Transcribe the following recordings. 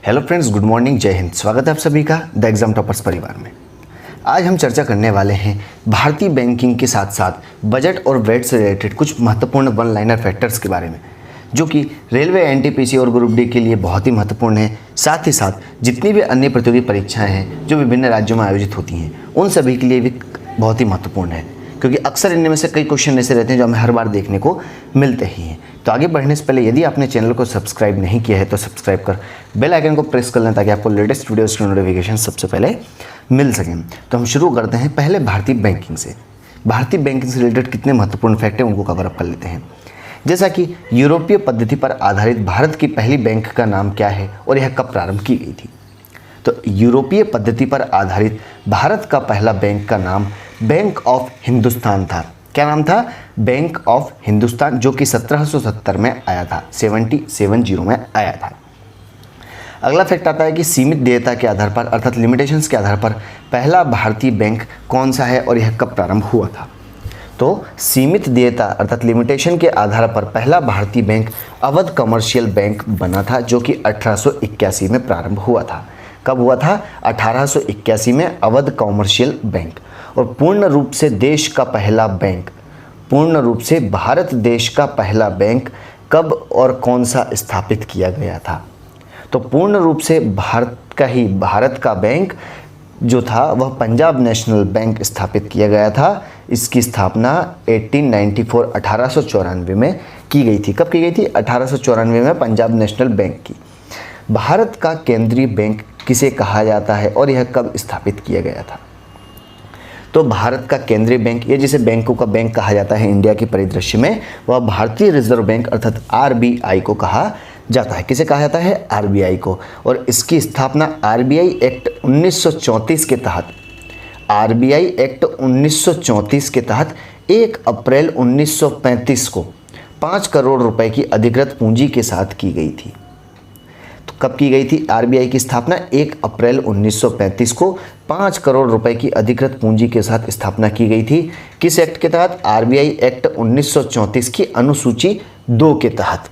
Hello friends, good morning, जय हिंद। स्वागत है आप सभी का द एग्जाम टॉपर्स परिवार में। आज हम चर्चा करने वाले हैं भारतीय बैंकिंग के साथ साथ बजट और वेट से रिलेटेड कुछ महत्वपूर्ण वन लाइनर फैक्टर्स के बारे में, जो कि रेलवे, एनटीपीसी और ग्रुप डी के लिए बहुत ही महत्वपूर्ण है। साथ ही साथ जितनी भी अन्य प्रतियोगी परीक्षाएं हैं जो विभिन्न राज्यों में आयोजित होती हैं, उन सभी के लिए भी बहुत ही महत्वपूर्ण है, क्योंकि अक्सर इनमें से कई क्वेश्चन ऐसे रहते हैं जो हमें हर बार देखने को मिलते ही हैं। तो आगे बढ़ने से पहले यदि आपने चैनल को सब्सक्राइब नहीं किया है तो सब्सक्राइब कर बेल आइकन को प्रेस कर लें, ताकि आपको लेटेस्ट वीडियोस की नोटिफिकेशन सबसे पहले मिल सकें। तो हम शुरू करते हैं पहले भारतीय बैंकिंग से। भारतीय बैंकिंग से रिलेटेड कितने महत्वपूर्ण फैक्ट हैं उनको कवर अप कर लेते हैं। जैसा कि यूरोपीय पद्धति पर आधारित भारत की पहली बैंक का नाम क्या है और यह कब प्रारंभ की गई थी? तो यूरोपीय पद्धति पर आधारित भारत का पहला बैंक का नाम बैंक ऑफ हिंदुस्तान था। क्या नाम था? बैंक ऑफ हिंदुस्तान, जो कि 1770 में आया था, 1770 में आया था। अगला फैक्ट आता है कि सीमित देयता के आधार पर अर्थात लिमिटेशंस के आधार पर पहला भारतीय बैंक कौन सा है और यह कब प्रारंभ हुआ था? तो सीमित देयता अर्थात लिमिटेशन के आधार पर पहला भारतीय बैंक अवध कमर्शियल बैंक बना था, जो कि 1881 में प्रारंभ हुआ था। कब हुआ था? 1881 में अवध कमर्शियल बैंक। और पूर्ण रूप से देश का पहला बैंक, पूर्ण रूप से भारत देश का पहला बैंक कब और कौन सा स्थापित किया गया था? तो पूर्ण रूप से भारत का बैंक जो था वह पंजाब नेशनल बैंक स्थापित किया गया था। इसकी स्थापना 1894 में की गई थी। कब की गई थी? 1894 में पंजाब नेशनल बैंक की। भारत का केंद्रीय बैंक किसे कहा जाता है और यह कब स्थापित किया गया था? तो भारत का केंद्रीय बैंक, ये जिसे बैंकों का बैंक कहा जाता है इंडिया के परिदृश्य में, वह भारतीय रिजर्व बैंक अर्थात आरबीआई को कहा जाता है। किसे कहा जाता है? आरबीआई को। और इसकी स्थापना आरबीआई एक्ट 1934 के तहत, आरबीआई एक्ट 1934 के तहत 1 अप्रैल 1935 को 5 करोड़ रुपए की अधिकृत पूंजी के साथ की गई थी। तो कब की गई थी आरबीआई की स्थापना? 1 अप्रैल 1935 को 5 करोड़ रुपए की अधिकृत पूंजी के साथ स्थापना की गई थी। किस एक्ट के तहत? आरबीआई एक्ट 1934 की अनुसूची 2 के तहत।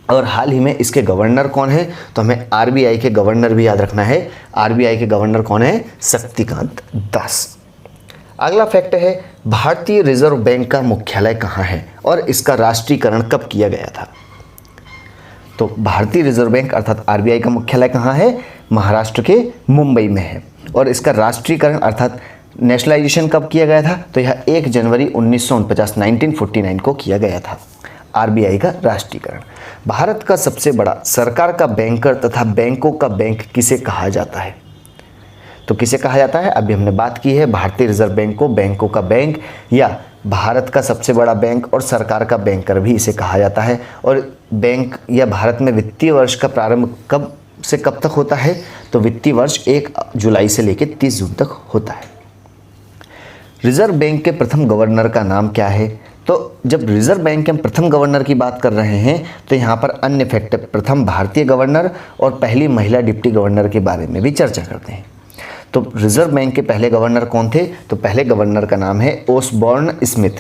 और हाल ही में इसके गवर्नर कौन है? तो हमें आरबीआई के गवर्नर भी याद रखना है। आरबीआई के गवर्नर कौन है? शक्तिकांत दास। अगला फैक्ट है भारतीय रिजर्व बैंक का मुख्यालय कहाँ है और इसका राष्ट्रीयकरण कब किया गया था? तो भारतीय रिजर्व बैंक अर्थात आरबीआई का मुख्यालय कहाँ है? महाराष्ट्र के मुंबई में है। और इसका राष्ट्रीयकरण अर्थात नेशनलाइजेशन कब किया गया था? तो यह 1 जनवरी 1949 को किया गया था, आरबीआई का राष्ट्रीयकरण। भारत का सबसे बड़ा सरकार का बैंकर तथा बैंकों का बैंक किसे कहा जाता है? तो किसे कहा जाता है? अभी हमने बात की है भारतीय रिजर्व बैंक को बैंकों का बैंक या भारत का सबसे बड़ा बैंक और सरकार का बैंकर भी इसे कहा जाता है। और बैंक या भारत में वित्तीय वर्ष का प्रारंभ कब से कब तक होता है? तो वित्तीय वर्ष 1 जुलाई से लेकर 30 जून तक होता है। रिजर्व बैंक के प्रथम गवर्नर का नाम क्या है? तो जब रिजर्व बैंक के हम प्रथम गवर्नर की बात कर रहे हैं तो यहाँ पर अन्य फैक्ट, प्रथम भारतीय गवर्नर और पहली महिला डिप्टी गवर्नर के बारे में भी चर्चा करते हैं। तो रिजर्व बैंक के पहले गवर्नर कौन थे? तो पहले गवर्नर का नाम है ओसबॉर्न स्मिथ।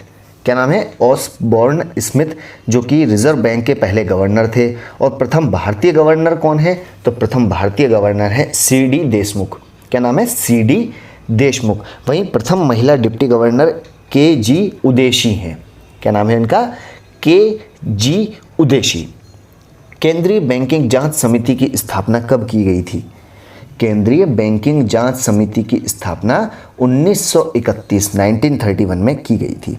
क्या नाम है? ओसबॉर्न स्मिथ, जो कि रिजर्व बैंक के पहले गवर्नर थे। और प्रथम भारतीय गवर्नर कौन है? तो प्रथम भारतीय गवर्नर है सीडी देशमुख। क्या नाम है? सीडी देशमुख। वहीं प्रथम महिला डिप्टी गवर्नर केजी उदेशी हैं। क्या नाम है इनका? केजी उदेशी। केंद्रीय बैंकिंग जांच समिति की स्थापना कब की गई थी? केंद्रीय बैंकिंग जांच समिति की स्थापना 1931 में की गई थी।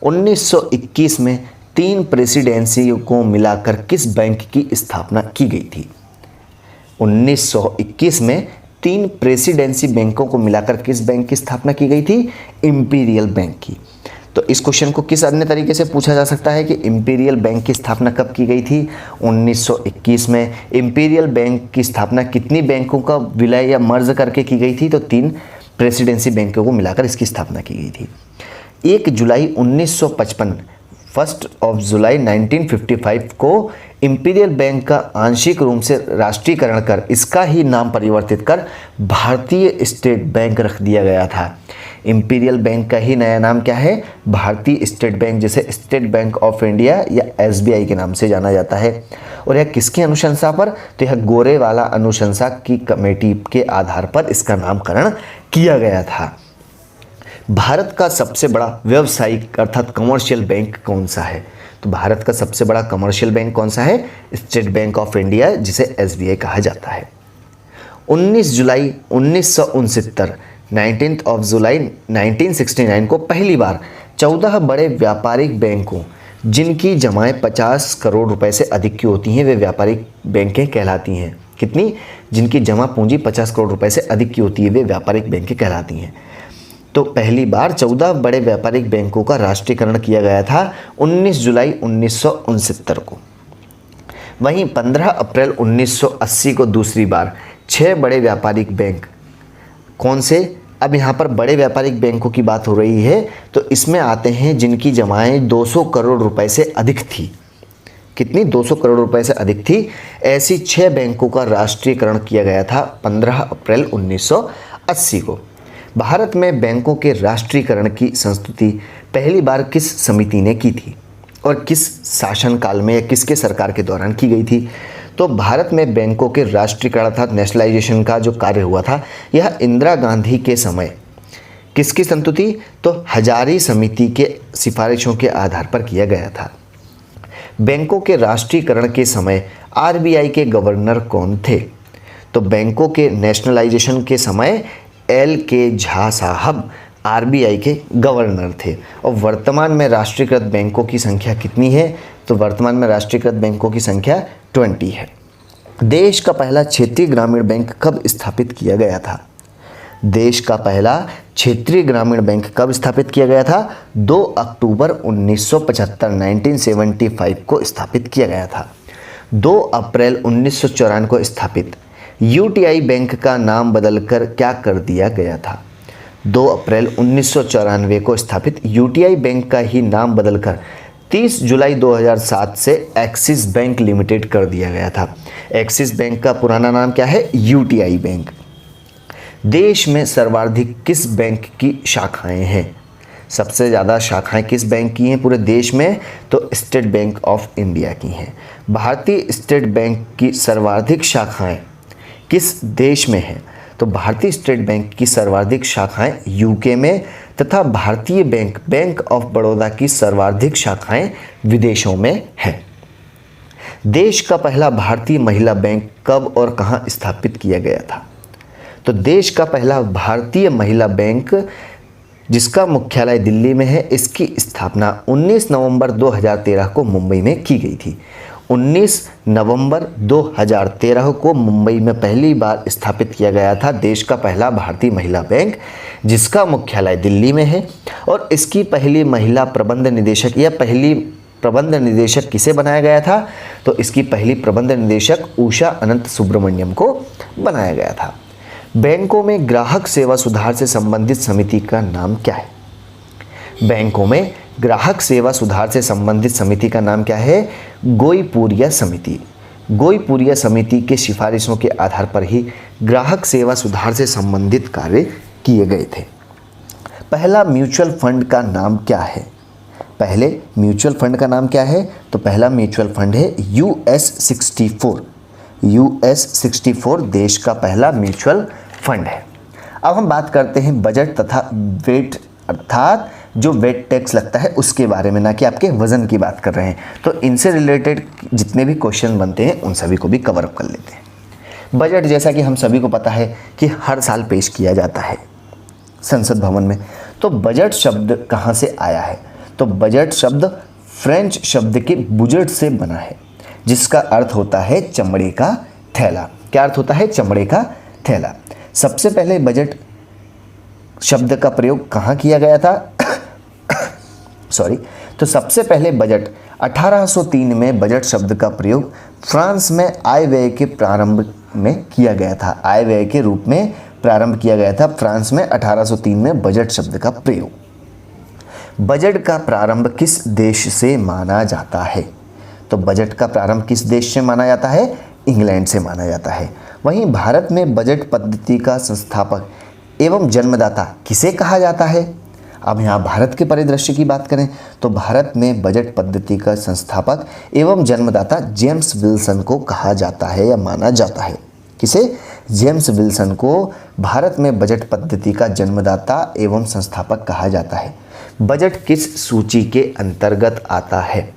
1921 में 3 प्रेसिडेंसी को मिलाकर किस बैंक की स्थापना की गई थी? 1921 में 3 प्रेसिडेंसी बैंकों को मिलाकर किस बैंक की स्थापना की गई थी? इंपीरियल बैंक की। तो इस क्वेश्चन को किस अन्य तरीके से पूछा जा सकता है कि इंपीरियल बैंक की स्थापना कब की गई थी? 1921 में। इंपीरियल बैंक की स्थापना कितनी बैंकों का विलय या मर्ज करके की गई थी? तो 3 प्रेसिडेंसी बैंकों को मिलाकर इसकी स्थापना की गई थी। 1 जुलाई 1955 जुलाई 1955 को इंपीरियल बैंक का आंशिक रूप से राष्ट्रीयकरण कर इसका ही नाम परिवर्तित कर भारतीय स्टेट बैंक रख दिया गया था। इंपीरियल बैंक का ही नया नाम क्या है? भारतीय स्टेट बैंक, जिसे स्टेट बैंक ऑफ इंडिया या एसबीआई के नाम से जाना जाता है। और यह किसकी अनुशंसा पर? तो यह गोरेवाला अनुशंसा की कमेटी के आधार पर इसका नामकरण किया गया था। भारत का सबसे बड़ा व्यवसायिक अर्थात कमर्शियल बैंक कौन सा है? तो भारत का सबसे बड़ा कमर्शियल बैंक कौन सा है? स्टेट बैंक ऑफ इंडिया, जिसे एसबीआई कहा जाता है। 19 जुलाई 1969 19 जुलाई 1969 को पहली बार 14 बड़े व्यापारिक बैंकों जिनकी जमाएं 50 करोड़ रुपए से अधिक की होती हैं वे व्यापारिक बैंकें कहलाती हैं। कितनी? जिनकी जमा पूंजी 50 करोड़ रुपए से अधिक की होती है वे व्यापारिक बैंकें कहलाती हैं। तो पहली बार 14 बड़े व्यापारिक बैंकों का राष्ट्रीयकरण किया गया था 19 जुलाई 1969 को। वहीं 15 अप्रैल 1980 को दूसरी बार 6 बड़े व्यापारिक बैंक, कौन से? अब यहाँ पर बड़े व्यापारिक बैंकों की बात हो रही है तो इसमें आते हैं जिनकी जमाएं 200 करोड़ रुपए से अधिक थी। कितनी? 200 करोड़ रुपए से अधिक थी। ऐसी 6 बैंकों का राष्ट्रीयकरण किया गया था 15 अप्रैल 1980 को। भारत में बैंकों के राष्ट्रीयकरण की संस्तुति पहली बार किस समिति ने की थी और किस शासनकाल में या किसके सरकार के दौरान की गई थी? तो भारत में बैंकों के राष्ट्रीयकरण अर्थात नेशनलाइजेशन का जो कार्य हुआ था यह इंदिरा गांधी के समय किसकी संस्तुति? तो हजारी समिति के सिफारिशों के आधार पर किया गया था। बैंकों के राष्ट्रीयकरण के समय आरबीआई के गवर्नर कौन थे? तो बैंकों के नेशनलाइजेशन के समय एल.के. झा साहब आरबीआई के गवर्नर थे। और वर्तमान में राष्ट्रीयकृत बैंकों की संख्या कितनी है? तो वर्तमान में राष्ट्रीयकृत बैंकों की संख्या 20 है। देश का पहला क्षेत्रीय ग्रामीण बैंक कब स्थापित किया गया था? देश का पहला क्षेत्रीय ग्रामीण बैंक कब स्थापित किया गया था? 2 अक्टूबर 1975 1975 को स्थापित किया गया था। 2 अप्रैल 1994 को स्थापित यूटीआई बैंक का नाम बदलकर क्या कर दिया गया था? 2 अप्रैल 1994 को स्थापित यूटीआई बैंक का ही नाम बदलकर 30 जुलाई 2007 से एक्सिस बैंक लिमिटेड कर दिया गया था। एक्सिस बैंक का पुराना नाम क्या है? UTI bank. देश में सर्वाधिक किस बैंक की शाखाएं हैं? सबसे ज़्यादा शाखाएं किस बैंक की हैं पूरे देश में? तो स्टेट बैंक ऑफ इंडिया की हैं। भारतीय स्टेट बैंक की सर्वाधिक शाखाएं किस देश में हैं? तो भारतीय स्टेट बैंक की सर्वाधिक शाखाएं यूके में तथा भारतीय बैंक बैंक ऑफ बड़ौदा की सर्वाधिक शाखाएं विदेशों में हैं। देश का पहला भारतीय महिला बैंक कब और कहां स्थापित किया गया था? तो देश का पहला भारतीय महिला बैंक जिसका मुख्यालय दिल्ली में है, इसकी स्थापना 19 नवंबर 2013 को मुंबई में की गई थी। 19 नवंबर 2013 को मुंबई में पहली बार स्थापित किया गया था देश का पहला भारतीय महिला बैंक जिसका मुख्यालय दिल्ली में है। और इसकी पहली महिला प्रबंध निदेशक या पहली प्रबंध निदेशक किसे बनाया गया था? तो इसकी पहली प्रबंध निदेशक उषा अनंत सुब्रमण्यम को बनाया गया था। बैंकों में ग्राहक सेवा सुधार से संबंधित समिति का नाम क्या है? बैंकों में ग्राहक सेवा सुधार से संबंधित समिति का नाम क्या है? गोईपुरिया समिति। गोईपुरिया समिति के सिफारिशों के आधार पर ही ग्राहक सेवा सुधार से संबंधित कार्य किए गए थे। पहला म्यूचुअल फंड का नाम क्या है? पहले म्यूचुअल फंड का नाम क्या है? तो पहला म्यूचुअल फंड है US 64। US 64 देश का पहला म्यूचुअल फंड है। अब हम बात करते हैं बजट तथा वेट अर्थात जो वेट टैक्स लगता है उसके बारे में, ना कि आपके वजन की बात कर रहे हैं। तो इनसे रिलेटेड जितने भी क्वेश्चन बनते हैं उन सभी को भी कवर अप कर लेते हैं। बजट जैसा कि हम सभी को पता है कि हर साल पेश किया जाता है संसद भवन में। तो बजट शब्द कहाँ से आया है? तो बजट शब्द फ्रेंच शब्द के बुजेट से बना है जिसका अर्थ होता है चमड़े का थैला। क्या अर्थ होता है? चमड़े का थैला। सबसे पहले बजट शब्द का प्रयोग कहाँ किया गया था? तो सबसे पहले बजट 1803 में बजट शब्द का प्रयोग फ्रांस में आय व्यय के प्रारंभ में किया गया था। आय व्यय के रूप में प्रारंभ किया गया था फ्रांस में 1803 में बजट शब्द का प्रयोग। बजट का प्रारंभ किस देश से माना जाता है? तो बजट का प्रारंभ किस देश से माना जाता है? इंग्लैंड से माना जाता है। वहीं भारत में बजट पद्धति का संस्थापक एवं जन्मदाता किसे कहा जाता है? अब यहाँ भारत के परिदृश्य की बात करें तो भारत में बजट पद्धति का संस्थापक एवं जन्मदाता जेम्स विल्सन को कहा जाता है या माना जाता है। किसे? जेम्स विल्सन को भारत में बजट पद्धति का जन्मदाता एवं संस्थापक कहा जाता है। बजट किस सूची के अंतर्गत आता है?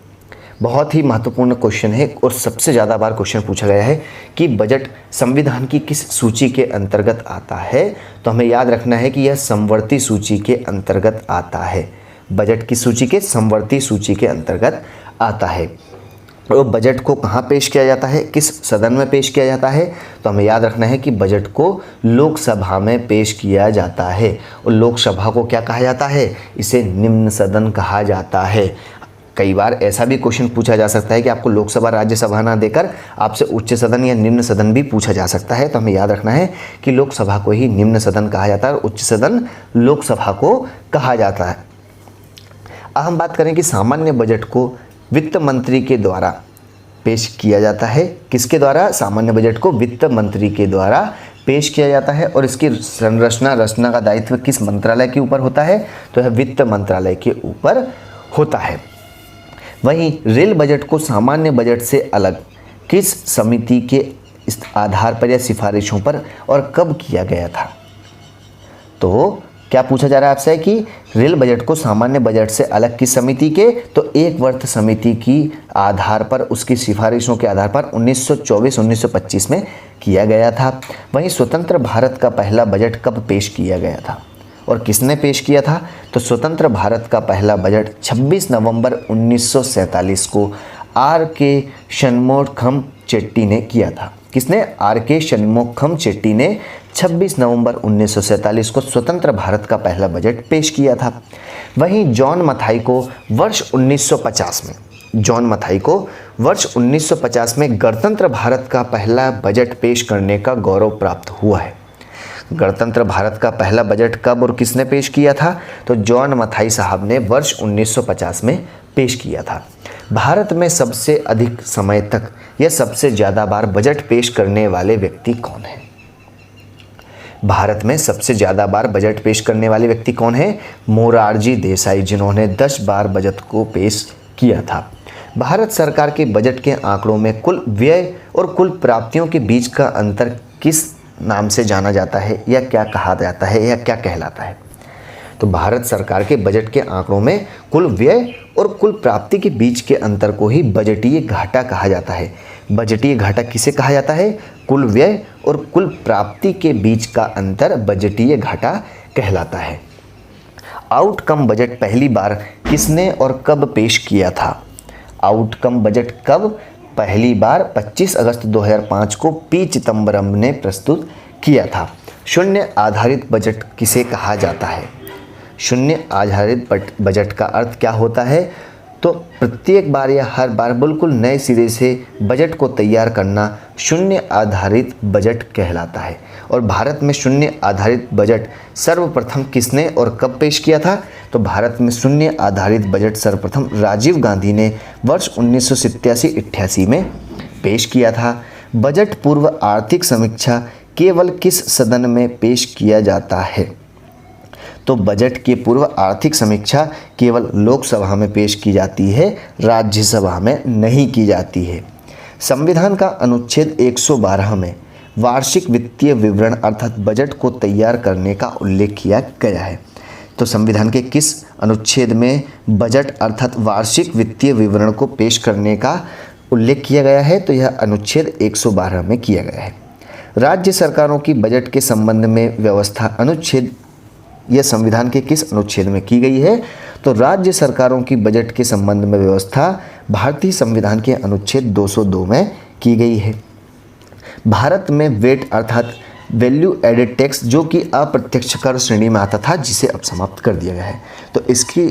बहुत ही महत्वपूर्ण क्वेश्चन है और सबसे ज़्यादा बार क्वेश्चन पूछा गया है कि बजट संविधान की किस सूची के अंतर्गत आता है। तो हमें याद रखना है कि यह समवर्ती सूची के अंतर्गत आता है। बजट की सूची के समवर्ती सूची के अंतर्गत आता है। और बजट को कहाँ पेश किया जाता है, किस सदन में पेश किया जाता है? तो हमें याद रखना है कि बजट को लोकसभा में पेश किया जाता है। और लोकसभा को क्या कहा जाता है? इसे निम्न सदन कहा जाता है। कई बार ऐसा भी क्वेश्चन पूछा जा सकता है कि आपको लोकसभा राज्यसभा ना देकर आपसे उच्च सदन या निम्न सदन भी पूछा जा सकता है। तो हमें याद रखना है कि लोकसभा को ही निम्न सदन कहा जाता है और उच्च सदन लोकसभा को कहा जाता है। अब हम बात करें कि सामान्य बजट को वित्त मंत्री के द्वारा पेश किया जाता है। किसके द्वारा? सामान्य बजट को वित्त मंत्री के द्वारा पेश किया जाता है। और इसकी रचना का दायित्व किस मंत्रालय के ऊपर होता है? तो यह वित्त मंत्रालय के ऊपर होता है। वहीं रेल बजट को सामान्य बजट से अलग किस समिति के आधार पर या सिफारिशों पर और कब किया गया था? तो क्या पूछा जा रहा है आपसे कि रेल बजट को सामान्य बजट से अलग किस समिति के? तो एक वर्ष समिति की आधार पर, उसकी सिफारिशों के आधार पर 1924-1925 में किया गया था। वहीं स्वतंत्र भारत का पहला बजट कब पेश किया गया था और किसने पेश किया था? तो स्वतंत्र भारत का पहला बजट 26 नवंबर 1947 को R.K. षणमुगम चेट्टी ने किया था। किसने? R.K. षणमुगम चेट्टी ने 26 नवंबर 1947 को स्वतंत्र भारत का पहला बजट पेश किया था। वहीं जॉन मथाई को वर्ष 1950 में गणतंत्र भारत का पहला बजट पेश करने का गौरव प्राप्त हुआ है। गणतंत्र भारत का पहला बजट कब और किसने पेश किया था? तो जॉन मथाई साहब ने वर्ष 1950 में पेश किया था। भारत में सबसे अधिक समय तक या सबसे ज़्यादा बार बजट पेश करने वाले व्यक्ति कौन है? भारत में सबसे ज़्यादा बार बजट पेश करने वाले व्यक्ति कौन है? मोरारजी देसाई, जिन्होंने 10 बार बजट को पेश किया था। भारत सरकार के बजट के आंकड़ों में कुल व्यय और कुल प्राप्तियों के बीच का अंतर किस नाम से जाना जाता है या क्या कहा जाता है या क्या कहलाता है? तो भारत सरकार के बजट के आंकड़ों में कुल व्यय और कुल प्राप्ति के बीच के अंतर को ही बजटीय घाटा कहा जाता है। बजटीय घाटा किसे कहा जाता है? कुल व्यय और कुल प्राप्ति के बीच का अंतर बजटीय घाटा कहलाता है। आउटकम बजट पहली बार किसने और कब पेश किया था? आउटकम बजट कब? पहली बार 25 अगस्त 2005 को पी चिदम्बरम ने प्रस्तुत किया था। शून्य आधारित बजट किसे कहा जाता है? शून्य आधारित बजट का अर्थ क्या होता है? तो प्रत्येक बार या हर बार बिल्कुल नए सिरे से बजट को तैयार करना शून्य आधारित बजट कहलाता है। और भारत में शून्य आधारित बजट सर्वप्रथम किसने और कब पेश किया था? तो भारत में शून्य आधारित बजट सर्वप्रथम राजीव गांधी ने वर्ष 1987-88 में पेश किया था। बजट पूर्व आर्थिक समीक्षा केवल किस सदन में पेश किया जाता है? तो बजट के पूर्व आर्थिक समीक्षा केवल लोकसभा में पेश की जाती है, राज्यसभा में नहीं की जाती है। संविधान का अनुच्छेद 112 में वार्षिक वित्तीय विवरण अर्थात बजट को तैयार करने का उल्लेख किया गया है। तो संविधान के किस अनुच्छेद में बजट अर्थात वार्षिक वित्तीय विवरण को पेश करने का उल्लेख किया गया है? तो यह अनुच्छेद 112 में किया गया है। राज्य सरकारों की बजट के संबंध में व्यवस्था अनुच्छेद यह संविधान के किस अनुच्छेद में की गई है? तो राज्य सरकारों की बजट के संबंध में व्यवस्था भारतीय संविधान के अनुच्छेद 202 में की गई है। भारत में वेट अर्थात वैल्यू एडेड टैक्स जो कि अप्रत्यक्ष कर श्रेणी में आता था, जिसे अब समाप्त कर दिया गया है। तो इसकी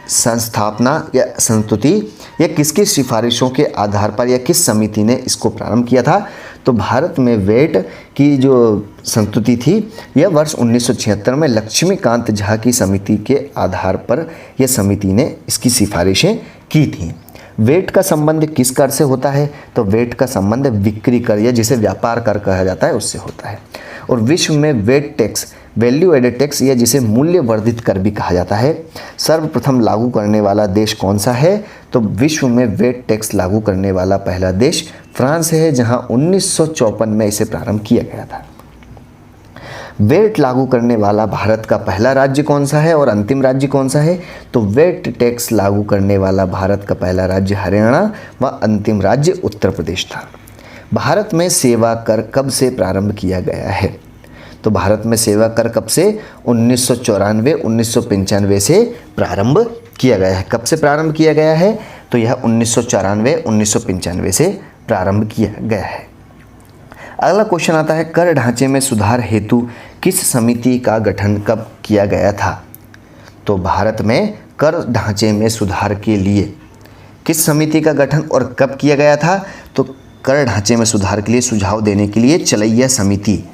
संस्थापना या संस्तुति या किसकी सिफारिशों के आधार पर या किस समिति ने इसको प्रारंभ किया था? तो भारत में वैट की जो संस्तुति थी यह वर्ष 1976 में लक्ष्मीकांत झा की समिति के आधार पर यह समिति ने इसकी सिफारिशें की थीं। वैट का संबंध किस कर से होता है? तो वैट का संबंध बिक्री कर या जिसे व्यापार कर कहा जाता है उससे होता है। और विश्व में VAT tax, value added tax या जिसे मूल्य वर्धित कर भी कहा जाता है, सर्वप्रथम लागू करने वाला देश कौन सा है? तो विश्व में वैट टैक्स लागू करने वाला पहला देश फ्रांस है, जहां 1954 में इसे प्रारंभ किया गया था। वैट लागू करने वाला भारत का पहला राज्य कौन सा है और अंतिम राज्य कौन सा है? तो वैट टैक्स लागू करने वाला भारत का पहला राज्य हरियाणा व अंतिम राज्य उत्तर प्रदेश था। भारत में सेवा कर कब से प्रारंभ किया गया है? तो भारत में सेवा कर कब से? 1994-1995 से प्रारंभ किया गया है। कब से प्रारंभ किया गया है? तो यह 1994-1995 से प्रारंभ किया गया है। अगला क्वेश्चन आता है, कर ढांचे में सुधार हेतु किस समिति का गठन कब किया गया था? तो भारत में कर ढांचे में सुधार के लिए किस समिति का गठन और कब किया गया था? तो कर ढांचे में सुधार के लिए सुझाव देने के लिए चलैया समिति,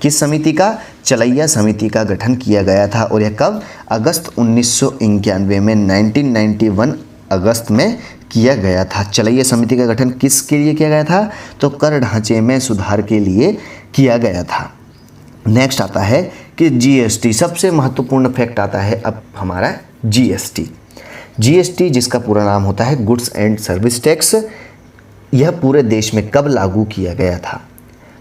किस समिति का? चलैया समिति का गठन किया गया था। और यह कब? अगस्त 1991 में, 1991 अगस्त में किया गया था। चलैया समिति का गठन किसके लिए किया गया था? तो कर ढांचे में सुधार के लिए किया गया था। नेक्स्ट आता है कि जीएसटी, सबसे महत्वपूर्ण फैक्ट आता है अब हमारा जीएसटी। जीएसटी जिसका पूरा नाम होता है गुड्स एंड सर्विस टैक्स, यह पूरे देश में कब लागू किया गया था?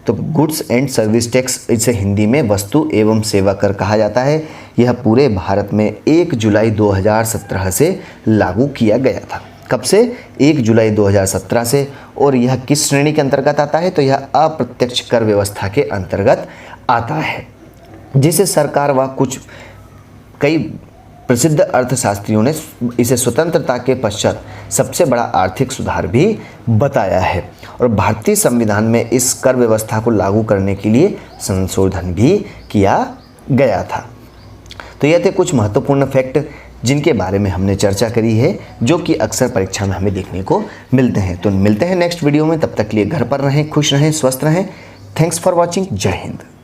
तो गुड्स एंड सर्विस टैक्स, इसे हिंदी में वस्तु एवं सेवा कर कहा जाता है। यह पूरे भारत में 1 जुलाई 2017 से लागू किया गया था। कब से? 1 जुलाई 2017 से। और यह किस श्रेणी के अंतर्गत आता है? तो यह अप्रत्यक्ष कर व्यवस्था के अंतर्गत आता है, जिसे सरकार व कुछ कई प्रसिद्ध अर्थशास्त्रियों ने इसे स्वतंत्रता के पश्चात सबसे बड़ा आर्थिक सुधार भी बताया है। और भारतीय संविधान में इस कर व्यवस्था को लागू करने के लिए संशोधन भी किया गया था। तो यह थे कुछ महत्वपूर्ण फैक्ट जिनके बारे में हमने चर्चा करी है, जो कि अक्सर परीक्षा में हमें देखने को मिलते हैं। तो मिलते हैं नेक्स्ट वीडियो में, तब तक के लिए घर पर रहें, खुश रहें, स्वस्थ रहें। Thanks for watching. जय हिंद।